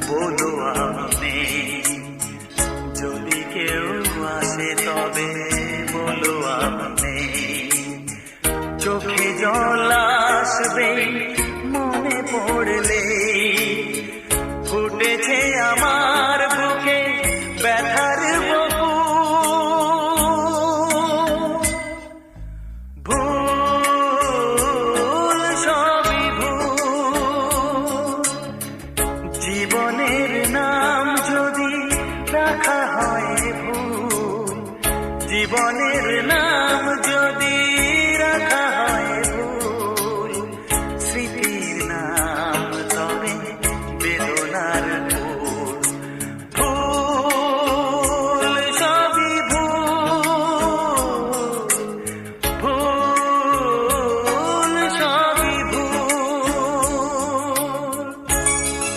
বলো আমি, যদি কেউ আসে তবে বলো আমি। চোখে জল আসবে মনে পড়লে, ফুটেছে আমার বুকে ব্যথার বপু। ভুল সবই ভুল, জীবনের নাম যদি রাখা হয় ভুল, জীবনের নাম